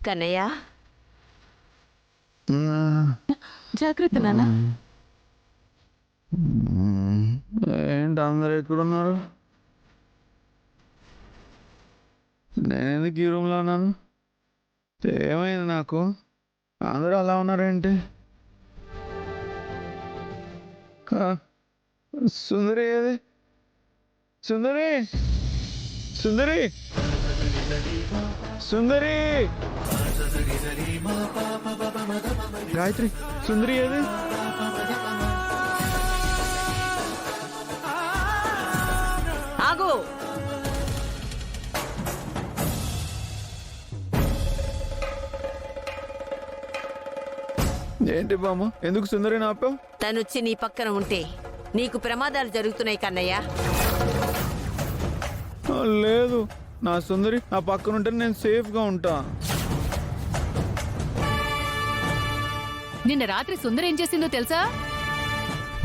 కన్నయ్య జాగ్రత్త నాన్న. ఏంటి అందరు ఎక్కడున్నారు? నేను ఎందుకు ఈ రూమ్లో ఉన్నాను? ఏమైంది నాకు? అందరూ అలా ఉన్నారేంటి? సుందరి ఏది? సుందరి సుందరి సుందరి గాయత్రి సుందరి ఏది? ఆగు. ఏంటి బామ్మ, ఎందుకు సుందరిని ఆపావు? తనొచ్చి నీ పక్కన ఉంటే నీకు ప్రమాదాలు జరుగుతున్నాయి కన్నయ్య. లేదు, నా సుందరి నా పక్కన ఉంటే నేను సేఫ్గా ఉంటా. నిన్న రాత్రి సుందర ఏం చేసిందో తెలుసా?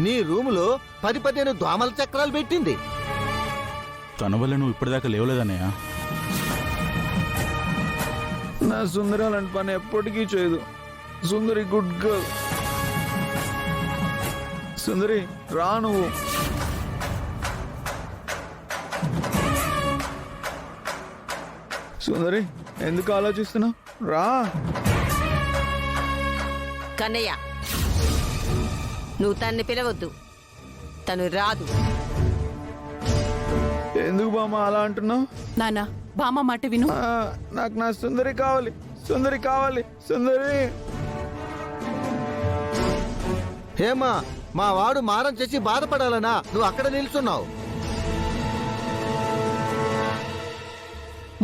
నీ రూములో 10-15 దోమల చక్రాలు పెట్టింది. తన వల్ల నువ్వు ఇప్పటిదాకా లేవలేదన్నయ్య. నా సుందరి అలాంటి పని ఎప్పటికీ చేయదు. సుందరి గుడ్ గర్ల్. సుందరి రా నువ్వు. సుందరి ఎందుకు ఆలోచిస్తున్నావు? రా. కన్నయ్య నువ్వు తన్ని పిలవద్దు, తను రాదు. ఎందుకు బామ్మ అలా అంటున్నావు? నానా బామ్మ మాట విను. నాకు నా సుందరి కావాలి, సుందరి కావాలి, సుందరి. హేమా, మా వాడు మారం చేసి బాధపడాలనా నువ్వు అక్కడ నిల్చున్నావు?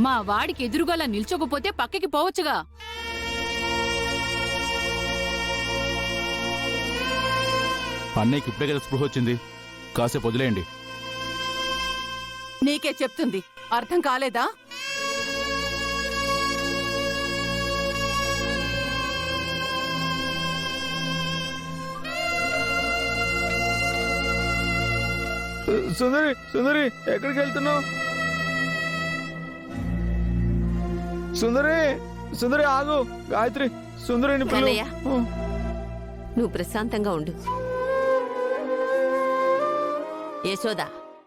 మా వాడికి ఎదురుగా నిల్చోకపోతే పక్కకి పోవచ్చుగా. అన్నయ్యకి ఇప్పుడే కదా స్పృహ వచ్చింది, కాసేపు వదిలేయండి. నీకే చెప్తుంది, అర్థం కాలేదా? సుందరి సుందరి ఎక్కడికి వెళ్తున్నావు? సుందరి సుందరి ఆగు. గాయత్రి సుందరిని కన్నయ్య నువ్వు ప్రశాంతంగా ఉండు. యశోద